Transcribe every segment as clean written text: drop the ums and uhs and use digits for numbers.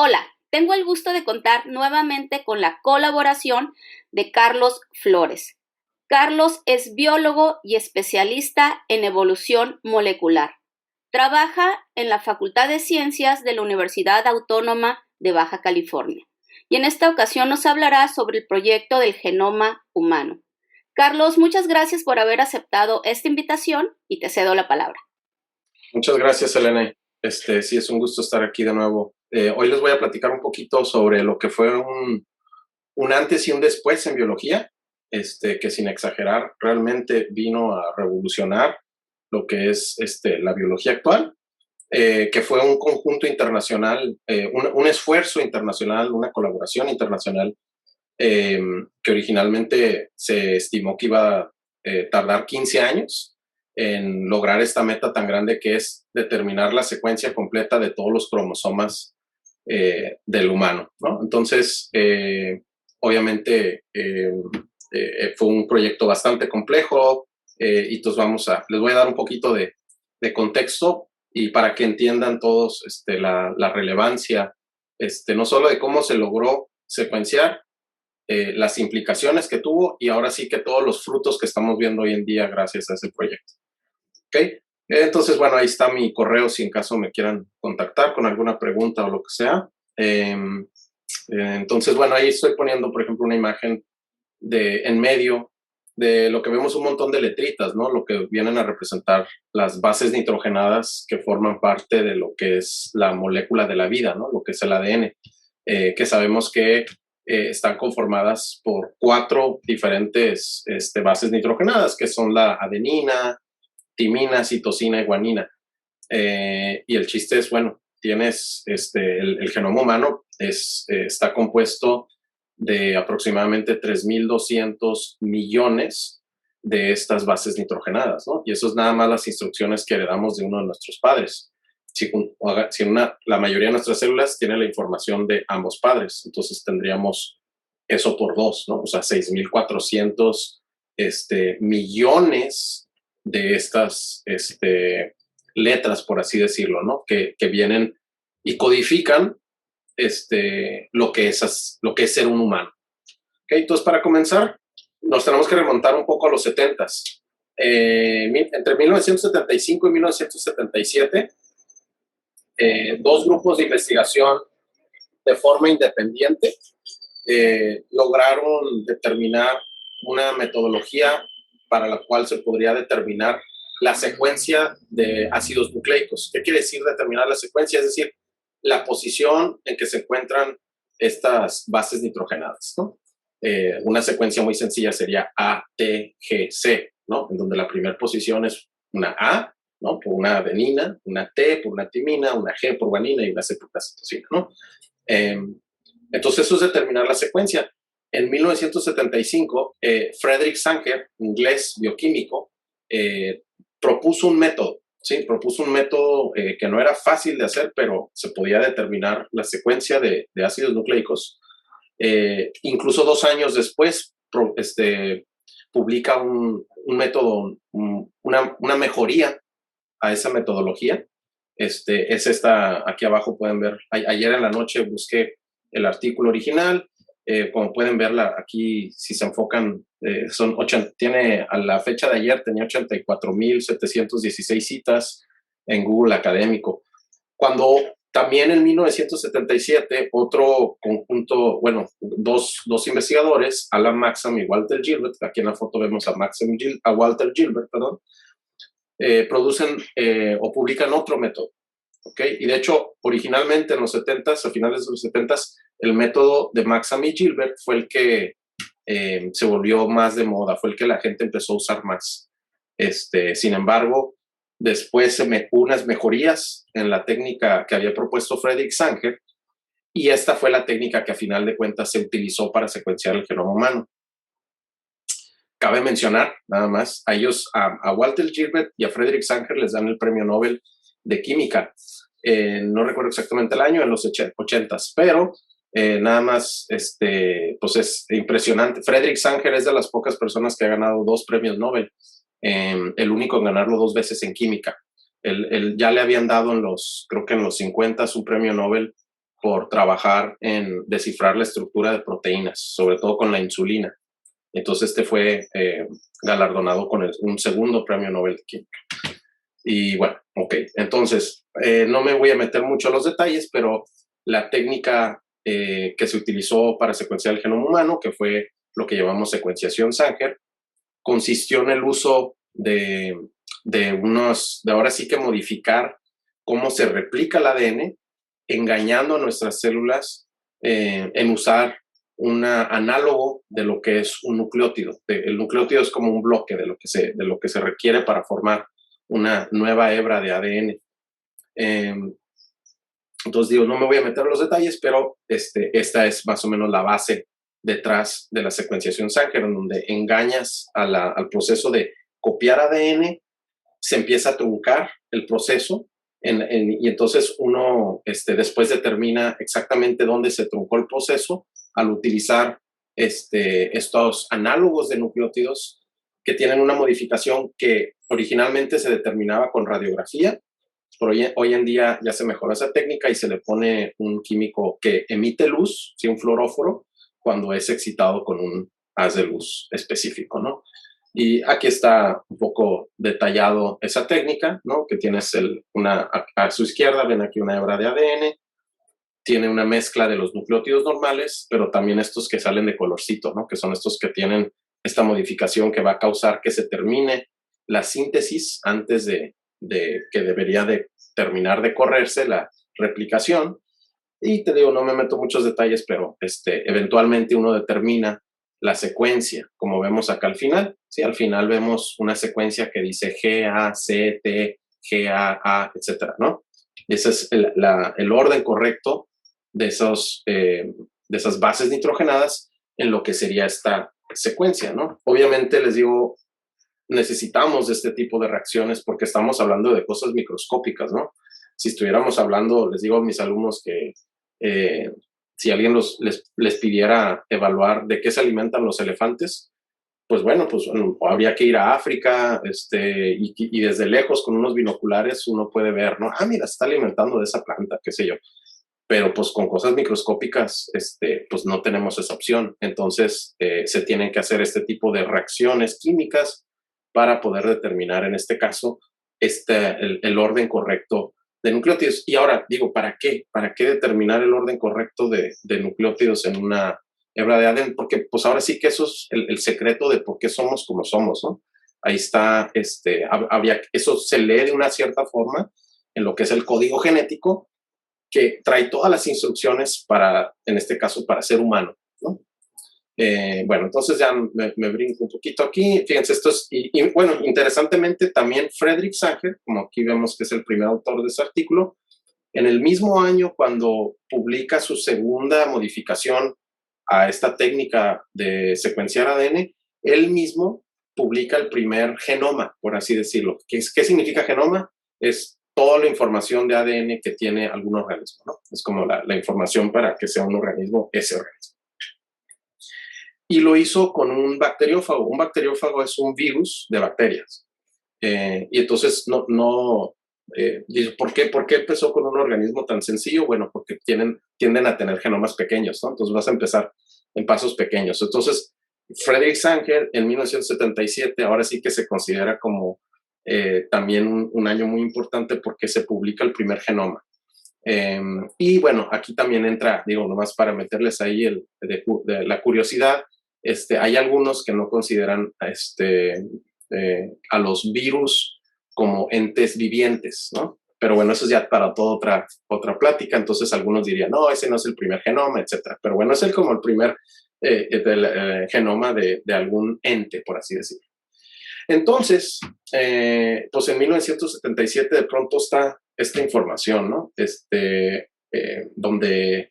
Hola, tengo el gusto de contar nuevamente con la colaboración de Carlos Flores. Carlos es biólogo y especialista en evolución molecular. Trabaja en la Facultad de Ciencias de la Universidad Autónoma de Baja California y en esta ocasión nos hablará sobre el proyecto del genoma humano. Carlos, muchas gracias por haber aceptado esta invitación y te cedo la palabra. Muchas gracias, Elena. Sí, es un gusto estar aquí de nuevo. Hoy les voy a platicar un poquito sobre lo que fue un antes y un después en biología, que sin exagerar realmente vino a revolucionar lo que es la biología actual, que fue un conjunto internacional, un esfuerzo internacional, una colaboración internacional, que originalmente se estimó que iba a tardar 15 años en lograr esta meta tan grande que es determinar la secuencia completa de todos los cromosomas del humano, ¿no? Entonces, obviamente, fue un proyecto bastante complejo y entonces les voy a dar un poquito de contexto y para que entiendan todos la relevancia, no solo de cómo se logró secuenciar, las implicaciones que tuvo y ahora sí que todos los frutos que estamos viendo hoy en día gracias a ese proyecto. ¿Ok? Entonces, bueno, ahí está mi correo si en caso me quieran contactar con alguna pregunta o lo que sea. Entonces, bueno, ahí estoy poniendo, por ejemplo, una imagen en medio de lo que vemos un montón de letritas, ¿no? Lo que vienen a representar las bases nitrogenadas que forman parte de lo que es la molécula de la vida, ¿no? Lo que es el ADN, que sabemos que están conformadas por 4 diferentes bases nitrogenadas, que son la adenina, timina, citosina y guanina. Y el chiste es, bueno, tienes el genoma humano está compuesto de aproximadamente 3.200 millones de estas bases nitrogenadas, ¿no? Y eso es nada más las instrucciones que heredamos de uno de nuestros padres. Si la mayoría de nuestras células tiene la información de ambos padres, entonces tendríamos eso por 2, ¿no? O sea, 6.400 millones de estas letras, por así decirlo, ¿no? Que vienen y codifican lo que es ser un humano. ¿Okay? Entonces, para comenzar, nos tenemos que remontar un poco a los 70s. Entre 1975 y 1977, dos grupos de investigación de forma independiente lograron determinar una metodología para la cual se podría determinar la secuencia de ácidos nucleicos. ¿Qué quiere decir determinar la secuencia? Es decir, la posición en que se encuentran estas bases nitrogenadas, ¿no? Una secuencia muy sencilla sería A, T, G, C, ¿no? En donde la primera posición es una A, ¿no? Por una adenina, una T por una timina, una G por guanina y una C por la citosina, ¿no? Entonces eso es determinar la secuencia. En 1975, Frederick Sanger, inglés bioquímico, propuso un método, ¿sí? Propuso un método que no era fácil de hacer, pero se podía determinar la secuencia de ácidos nucleicos. Incluso 2 años después, publica un método, una mejoría a esa metodología. Es esta, aquí abajo pueden ver, ayer en la noche busqué el artículo original, como pueden verla aquí, si se enfocan, tiene a la fecha de ayer, tenía 84.716 citas en Google Académico. Cuando también en 1977, otro conjunto, bueno, dos investigadores, Alan Maxam y Walter Gilbert, aquí en la foto vemos a Walter Gilbert, perdón, producen o publican otro método. ¿Okay? Y de hecho, originalmente en los 70s, a finales de los 70s, el método de Maxam y Gilbert fue el que se volvió más de moda, fue el que la gente empezó a usar más. Sin embargo, después hubo unas mejorías en la técnica que había propuesto Frederick Sanger, y esta fue la técnica que a final de cuentas se utilizó para secuenciar el genoma humano. Cabe mencionar, nada más, a Walter Gilbert y a Frederick Sanger les dan el premio Nobel de Química. No recuerdo exactamente el año, en los 80s, pero nada más, pues es impresionante. Frederick Sanger es de las pocas personas que ha ganado 2 premios Nobel, el único en ganarlo 2 veces en química. Él ya le habían dado creo que en los 50s un premio Nobel por trabajar en descifrar la estructura de proteínas, sobre todo con la insulina. Entonces fue galardonado con un segundo premio Nobel de Química. Y bueno, ok, entonces no me voy a meter mucho a los detalles, pero la técnica que se utilizó para secuenciar el genoma humano, que fue lo que llamamos secuenciación Sanger, consistió en el uso de ahora sí que modificar cómo se replica el ADN, engañando a nuestras células en usar un análogo de lo que es un nucleótido. El nucleótido es como un bloque de lo que se requiere para formar una nueva hebra de ADN. Entonces digo, no me voy a meter en los detalles, pero esta es más o menos la base detrás de la secuenciación Sanger, en donde engañas al proceso de copiar ADN, se empieza a truncar el proceso y entonces uno después determina exactamente dónde se truncó el proceso al utilizar estos análogos de nucleótidos que tienen una modificación que originalmente se determinaba con radiografía, pero hoy en día ya se mejoró esa técnica y se le pone un químico que emite luz, ¿sí? Un fluoróforo, cuando es excitado con un haz de luz específico, ¿no? Y aquí está un poco detallado esa técnica, ¿no? Que tienes a su izquierda, ven aquí una hebra de ADN, tiene una mezcla de los nucleótidos normales, pero también estos que salen de colorcito, ¿no? Que son estos que tienen esta modificación que va a causar que se termine la síntesis antes de que debería de terminar de correrse la replicación. Y te digo, no me meto muchos detalles, pero eventualmente uno determina la secuencia, como vemos acá al final. Sí, al final vemos una secuencia que dice GACT, GAA, etcétera, ¿no? Ese es el orden correcto de esas bases nitrogenadas en lo que sería esta secuencia, ¿no? Obviamente les digo, necesitamos de este tipo de reacciones porque estamos hablando de cosas microscópicas, ¿no? Si estuviéramos hablando, les digo a mis alumnos que si alguien les pidiera evaluar de qué se alimentan los elefantes, pues bueno, habría que ir a África y desde lejos con unos binoculares uno puede ver, ¿no? Ah, mira, se está alimentando de esa planta, qué sé yo. Pero pues con cosas microscópicas, pues no tenemos esa opción. Entonces se tienen que hacer este tipo de reacciones químicas para poder determinar, en este caso, el orden correcto de nucleótidos. Y ahora, digo, ¿para qué? ¿Para qué determinar el orden correcto de nucleótidos en una hebra de ADN? Porque pues ahora sí que eso es el secreto de por qué somos como somos, ¿no? Ahí está, eso se lee de una cierta forma en lo que es el código genético, que trae todas las instrucciones para, en este caso, para ser humano, ¿no? Bueno, entonces ya me brinco un poquito aquí. Fíjense, esto es, y bueno, interesantemente también Frederick Sanger, como aquí vemos que es el primer autor de ese artículo, en el mismo año cuando publica su segunda modificación a esta técnica de secuenciar ADN, él mismo publica el primer genoma, por así decirlo. ¿Qué significa genoma? Es toda la información de ADN que tiene algún organismo, ¿no? Es como la información para que sea un organismo, ese organismo. Y lo hizo con un bacteriófago. Un bacteriófago es un virus de bacterias. Y entonces dice, ¿por qué empezó con un organismo tan sencillo? Bueno, porque tienden a tener genomas pequeños, ¿no? Entonces vas a empezar en pasos pequeños. Entonces, Frederick Sanger en 1977, ahora sí que se considera como también un año muy importante porque se publica el primer genoma. Y bueno, aquí también entra, digo, nomás para meterles ahí de la curiosidad, hay algunos que no consideran a los virus como entes vivientes, ¿no? Pero bueno, eso es ya para toda otra plática. Entonces algunos dirían, no, ese no es el primer genoma, etcétera. Pero bueno, es como el primer genoma de algún ente, por así decirlo. Entonces, pues en 1977 de pronto está esta información, ¿no? Donde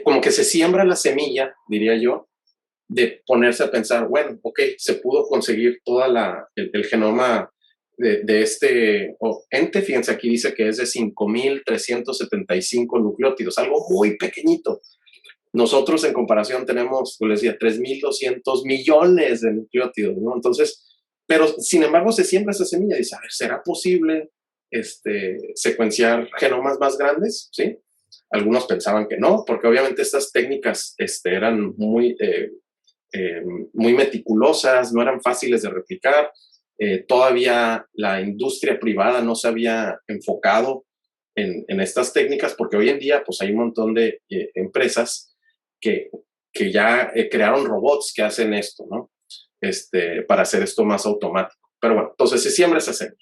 como que se siembra la semilla, diría yo, de ponerse a pensar, bueno, ok, se pudo conseguir toda el genoma de este ente. Fíjense, aquí dice que es de 5.375 nucleótidos, algo muy pequeñito. Nosotros en comparación tenemos, pues les decía, 3.200 millones de nucleótidos, ¿no? Entonces, pero sin embargo se siembra esa semilla y dice, a ver, ¿será posible secuenciar genomas más grandes? ¿Sí? Algunos pensaban que no, porque obviamente estas técnicas eran muy meticulosas, no eran fáciles de replicar. Todavía la industria privada no se había enfocado en estas técnicas, porque hoy en día pues hay un montón de empresas que, que ya crearon robots que hacen esto, ¿no? Para hacer esto más automático. Pero bueno, entonces se siembra esa semilla.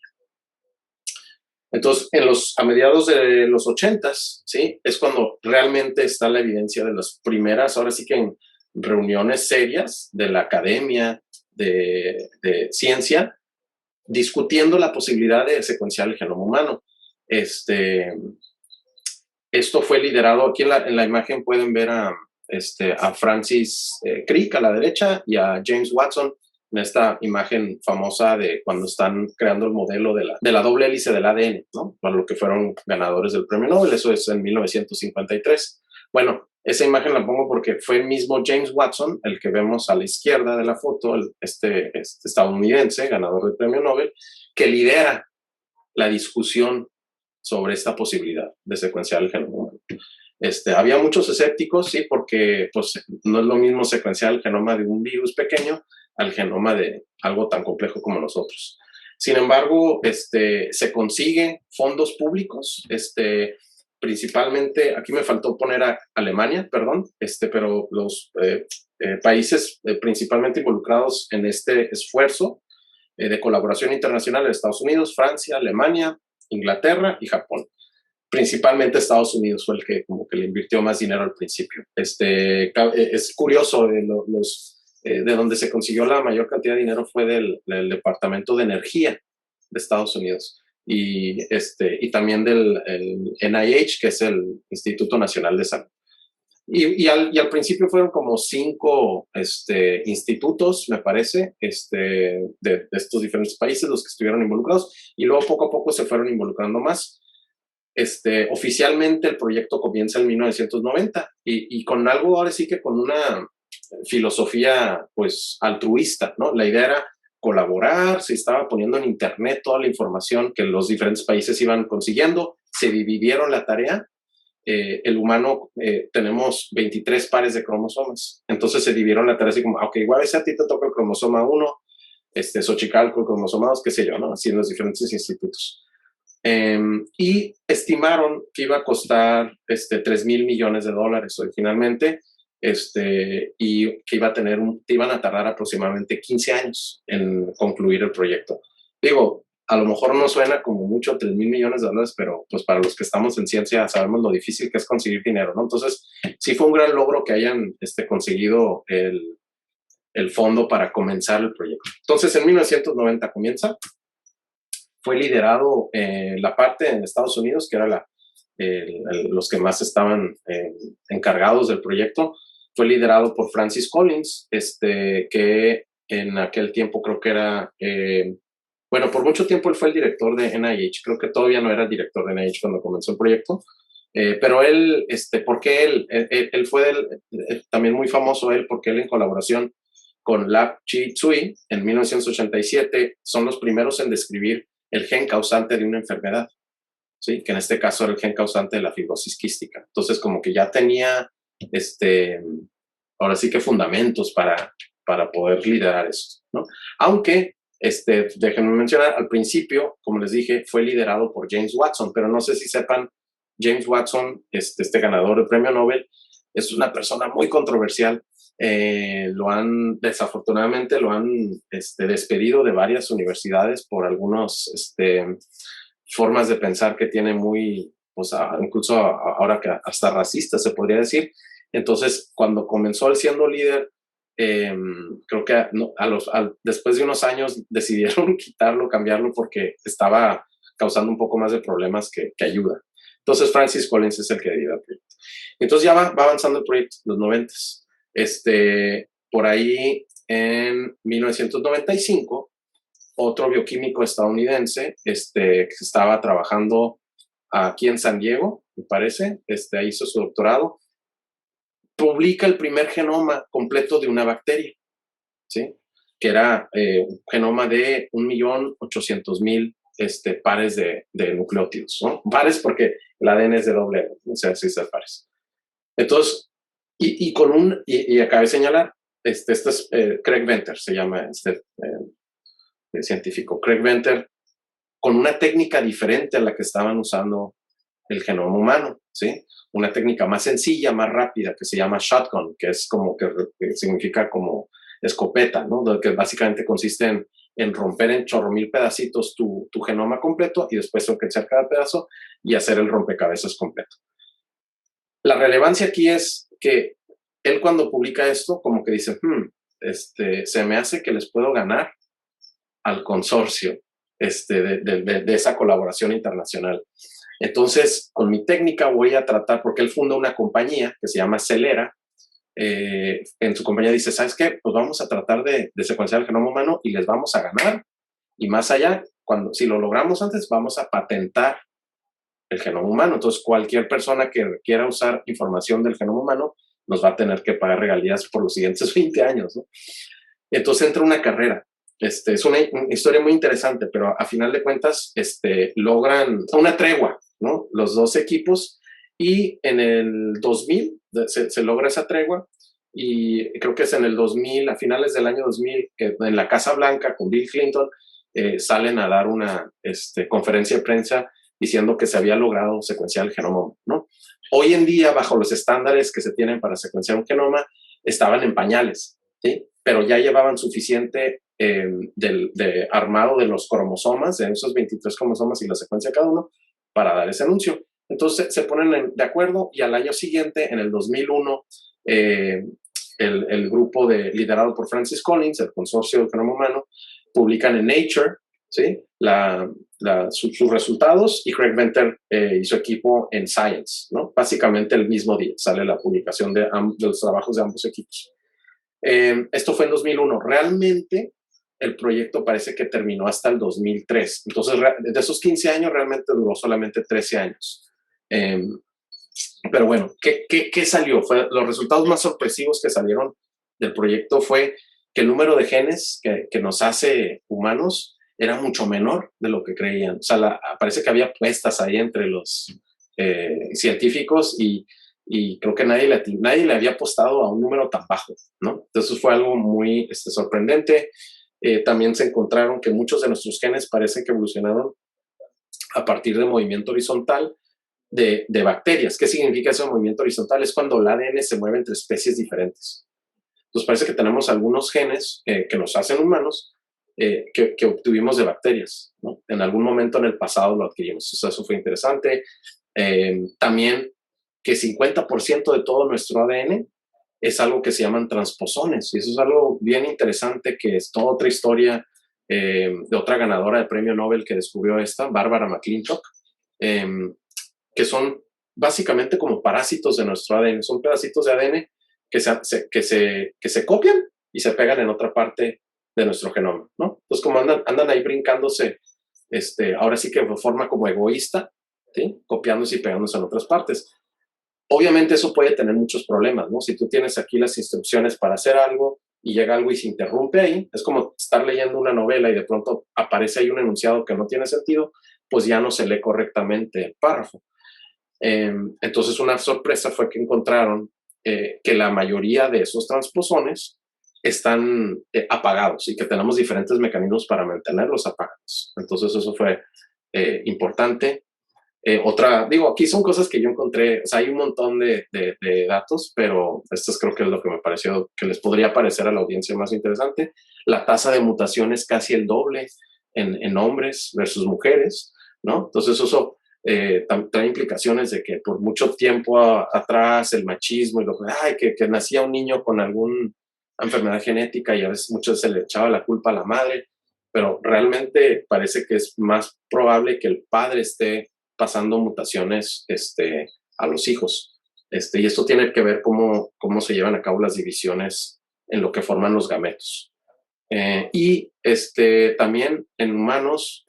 Entonces, a mediados de los 80s, ¿sí? Es cuando realmente está la evidencia de las primeras, ahora sí que en reuniones serias de la academia, de ciencia, discutiendo la posibilidad de secuenciar el genoma humano. Esto fue liderado, aquí en la imagen pueden ver a Francis Crick a la derecha y a James Watson en esta imagen famosa de cuando están creando el modelo de la doble hélice del ADN, ¿no? Para lo que fueron ganadores del premio Nobel, eso es en 1953. Bueno, esa imagen la pongo porque fue el mismo James Watson, el que vemos a la izquierda de la foto, este estadounidense, ganador del premio Nobel, que lidera la discusión sobre esta posibilidad de secuenciar el genoma humano. Había muchos escépticos, sí, porque pues, no es lo mismo secuenciar el genoma de un virus pequeño al genoma de algo tan complejo como nosotros. Sin embargo, se consiguen fondos públicos, principalmente, aquí me faltó poner a Alemania, perdón, pero los países principalmente involucrados en este esfuerzo de colaboración internacional de Estados Unidos, Francia, Alemania, Inglaterra y Japón. Principalmente Estados Unidos fue el que como que le invirtió más dinero al principio. Es curioso, de donde se consiguió la mayor cantidad de dinero fue del Departamento de Energía de Estados Unidos y también del NIH, que es el Instituto Nacional de Salud. Y al principio fueron como 5 institutos, me parece, de estos diferentes países los que estuvieron involucrados, y luego poco a poco se fueron involucrando más. Oficialmente el proyecto comienza en 1990 y con algo ahora sí que con una filosofía pues altruista, ¿no? La idea era colaborar, se estaba poniendo en internet toda la información que los diferentes países iban consiguiendo, se dividieron la tarea. El humano tenemos 23 pares de cromosomas, entonces se dividieron la tarea así como, ok, igual a ti te toca el cromosoma 1, Xochicalco el cromosoma 2, qué sé yo, ¿no? Así en los diferentes institutos. Y estimaron que iba a costar $3,000 millones originalmente, y que iban a tardar aproximadamente 15 años en concluir el proyecto. Digo, a lo mejor no suena como mucho $3,000 millones, pero pues para los que estamos en ciencia sabemos lo difícil que es conseguir dinero, ¿no? Entonces, sí fue un gran logro que hayan conseguido el fondo para comenzar el proyecto. Entonces, en 1990 comienza. Fue liderado la parte en Estados Unidos, que era los que más estaban encargados del proyecto. Fue liderado por Francis Collins, que en aquel tiempo creo que era, bueno, por mucho tiempo él fue el director de NIH, creo que todavía no era el director de NIH cuando comenzó el proyecto, pero él, porque él fue también muy famoso porque él en colaboración con Lab Chi Tsui en 1987 son los primeros en describir el gen causante de una enfermedad, ¿sí? Que en este caso era el gen causante de la fibrosis quística. Entonces, como que ya tenía, ahora sí que fundamentos para poder liderar esto, ¿no? Aunque, déjenme mencionar, al principio, como les dije, fue liderado por James Watson, pero no sé si sepan, James Watson, este ganador del premio Nobel, es una persona muy controversial. Desafortunadamente lo han despedido de varias universidades por algunas formas de pensar que tiene muy, pues incluso ahora que hasta racista se podría decir. Entonces, cuando comenzó él siendo líder, creo que después de unos años decidieron quitarlo, cambiarlo, porque estaba causando un poco más de problemas que ayuda. Entonces, Francis Collins es el que lidera el proyecto. Entonces ya va avanzando el proyecto en los 90s. Por ahí en 1995, otro bioquímico estadounidense que estaba trabajando aquí en San Diego, me parece, hizo su doctorado, publica el primer genoma completo de una bacteria, ¿sí? Que era un genoma de 1,800,000 pares de nucleótidos, ¿no? Pares porque el ADN es de doble, o sea, sí es pares. Entonces, y acabé de señalar, este es Craig Venter, se llama científico, Craig Venter, con una técnica diferente a la que estaban usando el genoma humano, ¿sí? Una técnica más sencilla, más rápida, que se llama shotgun, que es como que significa como escopeta, ¿no? Que básicamente consiste en romper en chorro mil pedacitos tu genoma completo y después enriquecer cada pedazo y hacer el rompecabezas completo. La relevancia aquí es que él cuando publica esto, como que dice, se me hace que les puedo ganar al consorcio de esa colaboración internacional. Entonces, con mi técnica voy a tratar, porque él funda una compañía que se llama Celera. En su compañía dice, ¿sabes qué? Pues vamos a tratar de secuenciar el genoma humano y les vamos a ganar. Y más allá, si lo logramos antes, vamos a patentar el genoma humano. Entonces, cualquier persona que quiera usar información del genoma humano nos va a tener que pagar regalías por los siguientes 20 años, ¿no? Entonces entra una carrera. Es una historia muy interesante, pero a final de cuentas logran una tregua, ¿no? Los dos equipos, y en el 2000 se logra esa tregua, y creo que es en el 2000, a finales del año 2000, en la Casa Blanca con Bill Clinton, salen a dar una conferencia de prensa diciendo que se había logrado secuenciar el genoma, ¿no? Hoy en día, bajo los estándares que se tienen para secuenciar un genoma, estaban en pañales, ¿sí? Pero ya llevaban suficiente de armado de los cromosomas, de esos 23 cromosomas y la secuencia de cada uno, para dar ese anuncio. Entonces se ponen de acuerdo, y al año siguiente, en el 2001, el grupo liderado por Francis Collins, el consorcio del genoma humano, publican en Nature, ¿sí? Sus resultados, y Craig Venter y su equipo en Science, ¿no? Básicamente el mismo día sale la publicación de los trabajos de ambos equipos. Esto fue en 2001. Realmente el proyecto parece que terminó hasta el 2003. Entonces, de esos 15 años, realmente duró solamente 13 años. Pero bueno, ¿qué salió? Los resultados más sorpresivos que salieron del proyecto fue que el número de genes que nos hace humanos era mucho menor de lo que creían. O sea, parece que había apuestas ahí entre los científicos, y creo que nadie le había apostado a un número tan bajo, ¿no? Entonces fue algo muy sorprendente. También se encontraron que muchos de nuestros genes parecen que evolucionaron a partir de movimiento horizontal de bacterias. ¿Qué significa ese movimiento horizontal? Es cuando el ADN se mueve entre especies diferentes. Entonces parece que tenemos algunos genes que nos hacen humanos que obtuvimos de bacterias, ¿no? En algún momento en el pasado lo adquirimos. O sea, eso fue interesante. También que 50% de todo nuestro ADN es algo que se llaman transposones, y eso es algo bien interesante, que es toda otra historia de otra ganadora de premio Nobel que descubrió Barbara McClintock, que son básicamente como parásitos de nuestro ADN. Son pedacitos de ADN que se copian y se pegan en otra parte de nuestro genoma, ¿no? Entonces, como andan ahí brincándose, ahora sí que de forma como egoísta, ¿sí? Copiándose y pegándose en otras partes. Obviamente eso puede tener muchos problemas, ¿no? Si tú tienes aquí las instrucciones para hacer algo y llega algo y se interrumpe ahí, es como estar leyendo una novela y de pronto aparece ahí un enunciado que no tiene sentido, pues ya no se lee correctamente el párrafo. Entonces una sorpresa fue que encontraron que la mayoría de esos transposones están apagados, y que tenemos diferentes mecanismos para mantenerlos apagados. Entonces eso fue importante. Aquí son cosas que yo encontré, o sea, hay un montón de datos, pero esto creo que es lo que me pareció que les podría parecer a la audiencia más interesante. La tasa de mutación es casi el doble en hombres versus mujeres, ¿no? Entonces eso trae implicaciones de que por mucho tiempo atrás el machismo y que nacía un niño con alguna enfermedad genética, y a veces muchos se le echaba la culpa a la madre, pero realmente parece que es más probable que el padre esté pasando mutaciones a los hijos. Y esto tiene que ver cómo se llevan a cabo las divisiones en lo que forman los gametos. Y también en humanos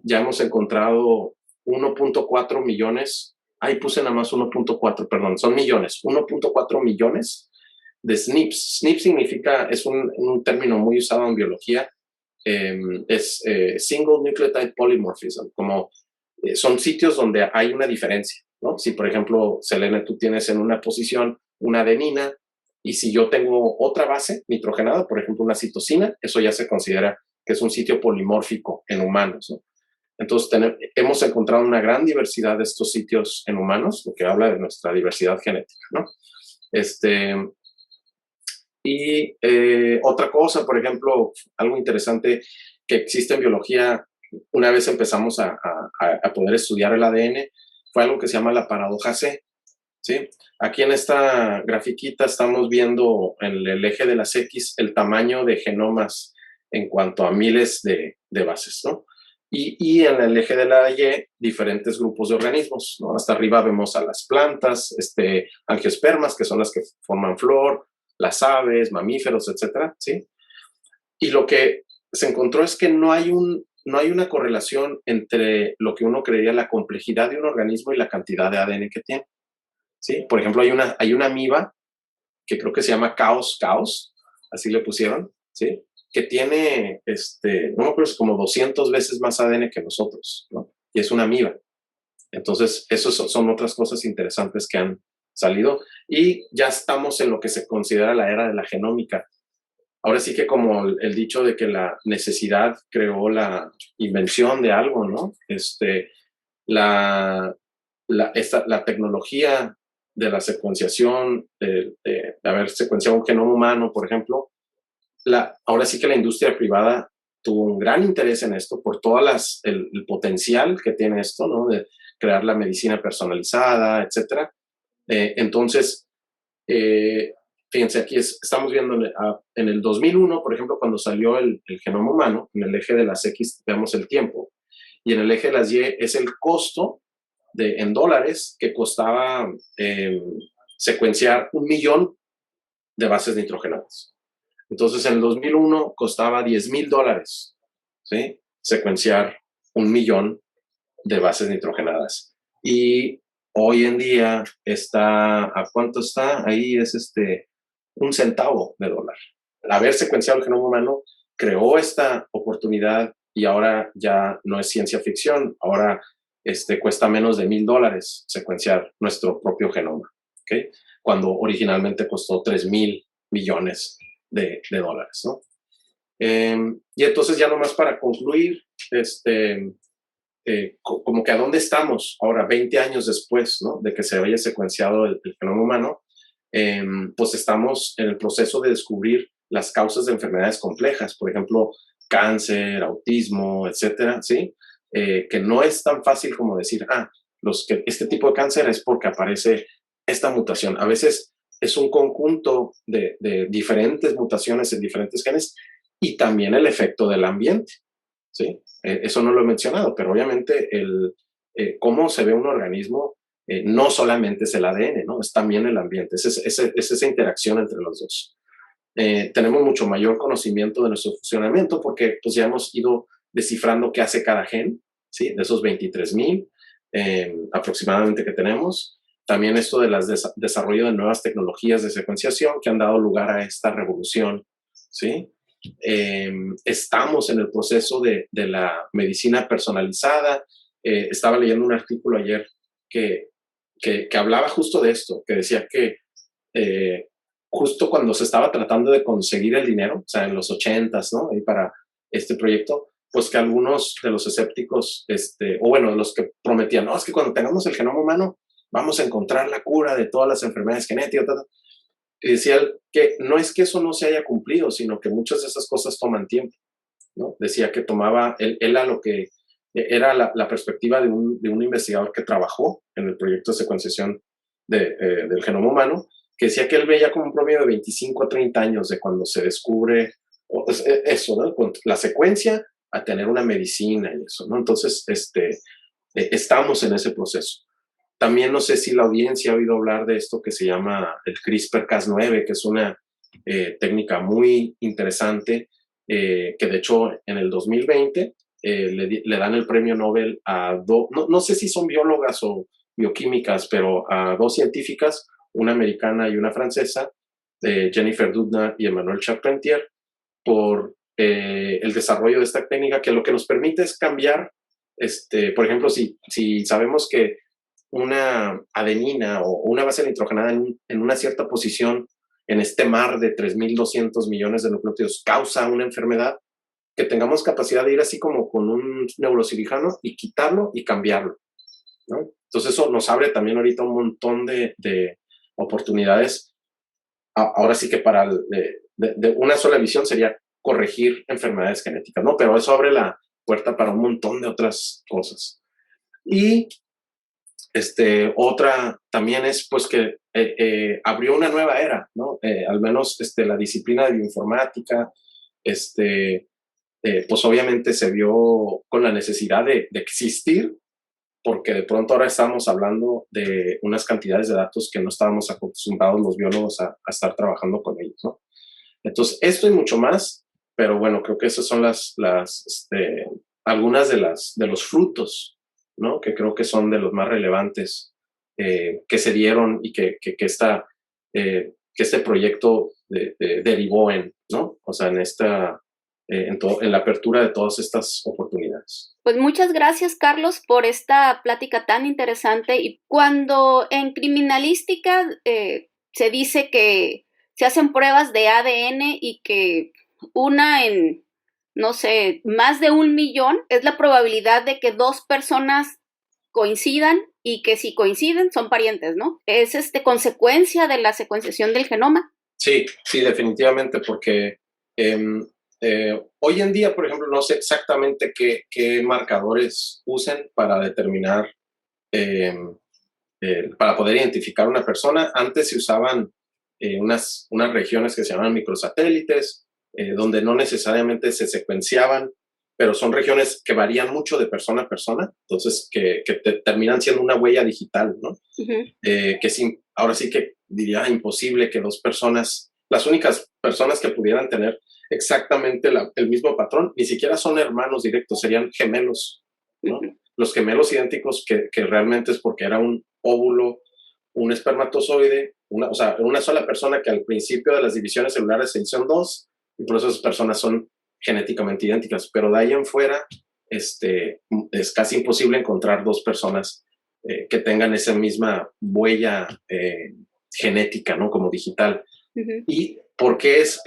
ya hemos encontrado 1.4 millones, ahí puse nada más 1.4, perdón, son millones, 1.4 millones de SNPs. SNP significa, es un término muy usado en biología, es single nucleotide polymorphism, como son sitios donde hay una diferencia, ¿no? Si, por ejemplo, Selene, tú tienes en una posición una adenina, y si yo tengo otra base nitrogenada, por ejemplo, una citosina, eso ya se considera que es un sitio polimórfico en humanos, ¿no? Entonces, hemos encontrado una gran diversidad de estos sitios en humanos, lo que habla de nuestra diversidad genética, ¿no? Y otra cosa, por ejemplo, algo interesante que existe en biología, una vez empezamos a poder estudiar el ADN, fue algo que se llama la paradoja C, ¿sí? Aquí en esta grafiquita estamos viendo en el eje de las X el tamaño de genomas en cuanto a miles de bases, ¿no? Y en el eje de la Y, diferentes grupos de organismos, ¿no? Hasta arriba vemos a las plantas, angiospermas, que son las que forman flor, las aves, mamíferos, etcétera, ¿sí? Y lo que se encontró es que no hay una correlación entre lo que uno creería la complejidad de un organismo y la cantidad de ADN que tiene, ¿sí? Por ejemplo, hay una amiba que creo que se llama Caos, así le pusieron, ¿sí? Que tiene, no me acuerdo, es como 200 veces más ADN que nosotros, ¿no? Y es una amiba. Entonces, esas son otras cosas interesantes que han salido. Y ya estamos en lo que se considera la era de la genómica. Ahora sí que como el dicho de que la necesidad creó la invención de algo, ¿no? La, la tecnología de la secuenciación, de haber secuenciado un genoma humano, por ejemplo, ahora sí que la industria privada tuvo un gran interés en esto por todas el potencial que tiene esto, ¿no? De crear la medicina personalizada, etcétera. Entonces, fíjense, aquí estamos viendo en el 2001, por ejemplo, cuando salió el genoma humano, en el eje de las X vemos el tiempo, y en el eje de las Y es el costo en dólares que costaba secuenciar 1 millón de bases nitrogenadas. Entonces, en el 2001 costaba $10,000, ¿sí? Secuenciar 1 millón de bases nitrogenadas. Y hoy en día está, ¿a cuánto está? Ahí es $0.01. Haber secuenciado el genoma humano creó esta oportunidad y ahora ya no es ciencia ficción, ahora cuesta menos de $1,000 secuenciar nuestro propio genoma, ¿okay? Cuando originalmente costó 3,000 millones de dólares, ¿no? Y entonces ya nomás para concluir, como que a dónde estamos ahora, 20 años después, ¿no? De que se haya secuenciado el genoma humano, pues estamos en el proceso de descubrir las causas de enfermedades complejas, por ejemplo, cáncer, autismo, etcétera, ¿sí? Que no es tan fácil como decir, este tipo de cáncer es porque aparece esta mutación. A veces es un conjunto de diferentes mutaciones en diferentes genes y también el efecto del ambiente, ¿sí? Eso no lo he mencionado, pero obviamente cómo se ve un organismo no solamente es el ADN, ¿no? Es también el ambiente, es esa interacción entre los dos. Tenemos mucho mayor conocimiento de nuestro funcionamiento porque pues ya hemos ido descifrando qué hace cada gen, ¿sí? De esos 23,000 aproximadamente que tenemos. También esto de desarrollo de nuevas tecnologías de secuenciación que han dado lugar a esta revolución, ¿sí? Estamos en el proceso de la medicina personalizada. Estaba leyendo un artículo ayer que hablaba justo de esto, que decía que justo cuando se estaba tratando de conseguir el dinero, o sea, en los 80s, ¿no? Y para este proyecto, pues que algunos de los escépticos, o bueno, los que prometían, no, es que cuando tengamos el genoma humano, vamos a encontrar la cura de todas las enfermedades genéticas, y decía que no es que eso no se haya cumplido, sino que muchas de esas cosas toman tiempo, ¿no? Decía que tomaba, él a lo que era la perspectiva de un investigador que trabajó en el proyecto de secuenciación del genoma humano, que decía que él veía como un promedio de 25 a 30 años de cuando se descubre eso, ¿no? Con la secuencia a tener una medicina y eso, ¿no? Entonces, estamos en ese proceso. También no sé si la audiencia ha oído hablar de esto que se llama el CRISPR-Cas9, que es una técnica muy interesante, que de hecho en el 2020 le dan el premio Nobel a no sé si son biólogas o bioquímicas, pero a dos científicas, una americana y una francesa, Jennifer Doudna y Emmanuelle Charpentier, por el desarrollo de esta técnica, que lo que nos permite es cambiar, por ejemplo, si sabemos que una adenina o una base nitrogenada en una cierta posición en este mar de 3.200 millones de nucleótidos causa una enfermedad, que tengamos capacidad de ir así como con un neurocirujano y quitarlo y cambiarlo, ¿no? Entonces eso nos abre también ahorita un montón de oportunidades. Ahora sí que para de una sola visión sería corregir enfermedades genéticas, ¿no? Pero eso abre la puerta para un montón de otras cosas. Y otra también es pues que abrió una nueva era, ¿no? Al menos la disciplina de bioinformática, pues obviamente se vio con la necesidad de existir, porque de pronto ahora estamos hablando de unas cantidades de datos que no estábamos acostumbrados los biólogos a estar trabajando con ellos, ¿no? Entonces, esto y mucho más, pero bueno, creo que esas son algunas de los frutos, ¿no? Que creo que son de los más relevantes que se dieron y que este proyecto derivó en, ¿no? O sea, en la apertura de todas estas oportunidades. Pues muchas gracias, Carlos, por esta plática tan interesante. Y cuando en criminalística se dice que se hacen pruebas de ADN y que una en, no sé, más de 1 millón es la probabilidad de que dos personas coincidan y que si coinciden son parientes, ¿no? Es consecuencia de la secuenciación del genoma. Sí, sí, definitivamente, porque hoy en día, por ejemplo, no sé exactamente qué marcadores usen para determinar, para poder identificar una persona. Antes se usaban unas regiones que se llamaban microsatélites, donde no necesariamente se secuenciaban, pero son regiones que varían mucho de persona a persona, entonces que terminan siendo una huella digital, ¿no? Ahora sí que diría imposible que dos personas, las únicas personas que pudieran tener exactamente el mismo patrón, ni siquiera son hermanos directos, serían gemelos, ¿no? Los gemelos idénticos que realmente es porque era un óvulo, un espermatozoide, o sea, una sola persona que al principio de las divisiones celulares se hicieron dos, y por eso esas personas son genéticamente idénticas, pero de ahí en fuera es casi imposible encontrar dos personas que tengan esa misma huella genética, ¿no? Como digital. ¿Y por qué es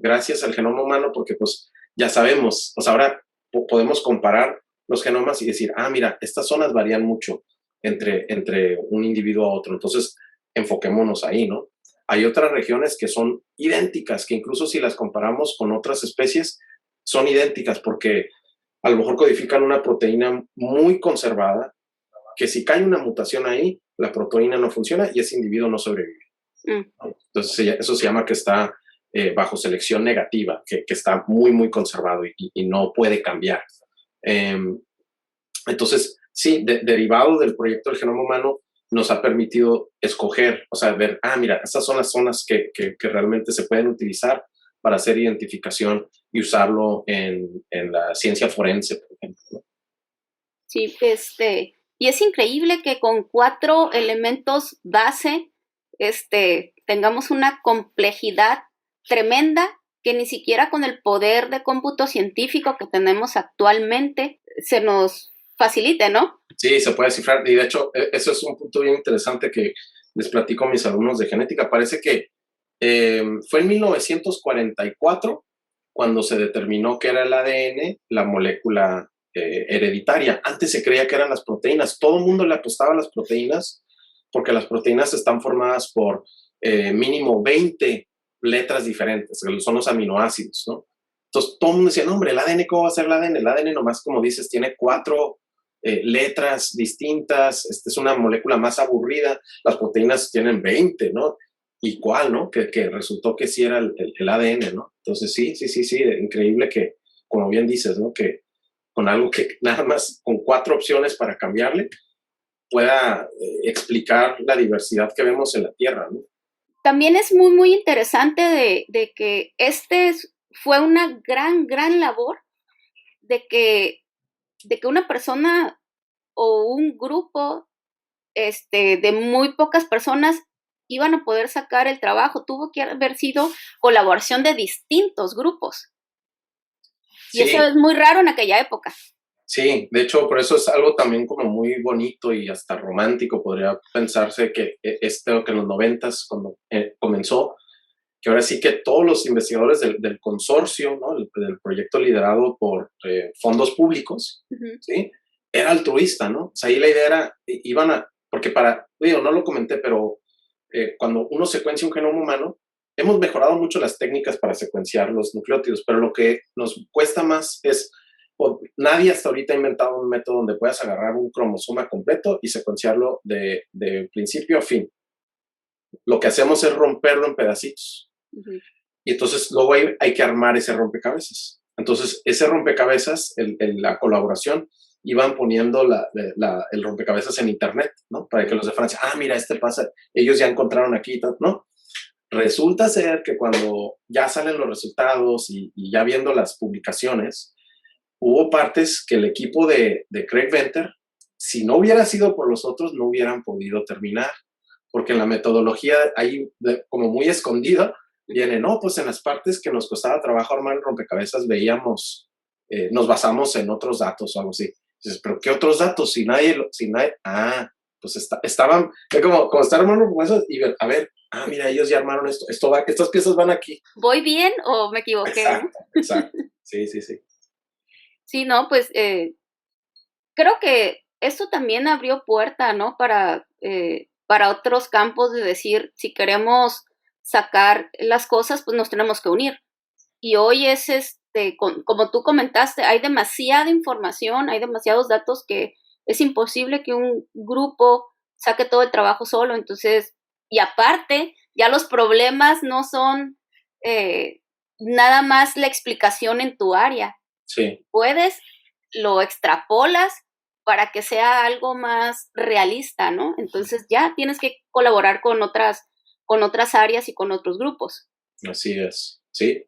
gracias al genoma humano? Porque pues ya sabemos, o sea, ahora podemos comparar los genomas y decir, mira, estas zonas varían mucho entre un individuo a otro, entonces enfoquémonos ahí, ¿no? Hay otras regiones que son idénticas, que incluso si las comparamos con otras especies, son idénticas porque a lo mejor codifican una proteína muy conservada, que si cae una mutación ahí, la proteína no funciona y ese individuo no sobrevive. Entonces eso se llama que está bajo selección negativa, que está muy, muy conservado y no puede cambiar. Entonces, sí, derivado del proyecto del genoma humano, nos ha permitido escoger, o sea, ver, mira, estas son las zonas que realmente se pueden utilizar para hacer identificación y usarlo en la ciencia forense, por ejemplo, ¿no? Sí, y es increíble que con 4 elementos base, tengamos una complejidad tremenda que ni siquiera con el poder de cómputo científico que tenemos actualmente se nos facilite, ¿no? Sí, se puede cifrar. Y de hecho, eso es un punto bien interesante que les platico a mis alumnos de genética. Parece que fue en 1944 cuando se determinó que era el ADN, la molécula hereditaria. Antes se creía que eran las proteínas. Todo el mundo le apostaba a las proteínas porque las proteínas están formadas por mínimo 20 letras diferentes, que son los aminoácidos, ¿no? Entonces todo el mundo decía, no, hombre, el ADN, ¿cómo va a ser el ADN? El ADN nomás, como dices, tiene 4 letras distintas, es una molécula más aburrida, las proteínas tienen 20, ¿no? ¿Y cuál, no? Que resultó que sí era el ADN, ¿no? Entonces sí, increíble que, como bien dices, ¿no? Que con algo que nada más, con 4 opciones para cambiarle, pueda explicar la diversidad que vemos en la Tierra, ¿no? También es muy, muy interesante de que fue una gran, gran labor de que una persona o un grupo de muy pocas personas iban a poder sacar el trabajo. Tuvo que haber sido colaboración de distintos grupos. Y eso es muy raro en aquella época. Sí, de hecho, por eso es algo también como muy bonito y hasta romántico. Podría pensarse que que en los 90s, cuando comenzó, que ahora sí que todos los investigadores del consorcio, ¿no? Del proyecto liderado por fondos públicos, ¿sí? Era altruista, ¿no? O sea, ahí la idea era, porque digo, no lo comenté, pero cuando uno secuencia un genoma humano, hemos mejorado mucho las técnicas para secuenciar los nucleótidos, pero lo que nos cuesta más es, nadie hasta ahorita ha inventado un método donde puedas agarrar un cromosoma completo y secuenciarlo de principio a fin. Lo que hacemos es romperlo en pedacitos. Y entonces luego hay que armar ese rompecabezas. Entonces, ese rompecabezas, la colaboración, iban poniendo el rompecabezas en internet, ¿no? Para que los de Francia, mira, pasa, ellos ya encontraron aquí, ¿no? Resulta ser que cuando ya salen los resultados y ya viendo las publicaciones, hubo partes que el equipo de Craig Venter, si no hubiera sido por los otros, no hubieran podido terminar, porque en la metodología ahí como muy escondida, viene, no, pues en las partes que nos costaba trabajo armar el rompecabezas veíamos, nos basamos en otros datos o algo así. Dices, pero ¿qué otros datos? Si nadie, pues estaban, como estar armando rompecabezas y ver, mira, ellos ya armaron estas piezas van aquí. ¿Voy bien o me equivoqué? Exacto. Sí. Sí, no, pues creo que esto también abrió puerta, ¿no? Para otros campos de decir, si queremos sacar las cosas, pues nos tenemos que unir. Y hoy es, como tú comentaste, hay demasiada información, hay demasiados datos que es imposible que un grupo saque todo el trabajo solo. Entonces, y aparte, ya los problemas no son nada más la explicación en tu área. Sí. Lo extrapolas para que sea algo más realista, ¿no? Entonces ya tienes que colaborar con otras áreas y con otros grupos. Así es. Sí.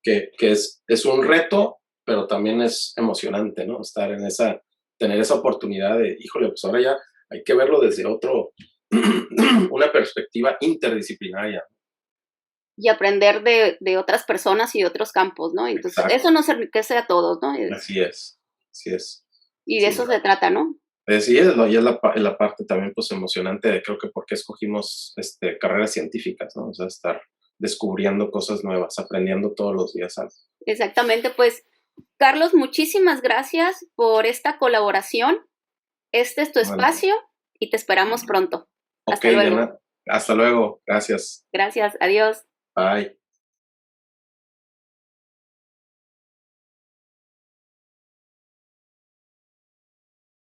Que es un reto, pero también es emocionante, ¿no? Tener esa oportunidad de, híjole, pues ahora ya hay que verlo desde una perspectiva interdisciplinaria. Y aprender de otras personas y de otros campos, ¿no? Entonces, exacto, eso nos enriquece a todos, ¿no? Así es. Y de eso se trata, ¿no? Sí, y es la parte también pues emocionante de creo que por qué escogimos carreras científicas, ¿no? O sea, estar descubriendo cosas nuevas, aprendiendo todos los días algo. Exactamente, pues Carlos, muchísimas gracias por esta colaboración. Este es tu espacio y te esperamos pronto. Hasta luego. Hasta luego, gracias. Gracias, adiós. Bye.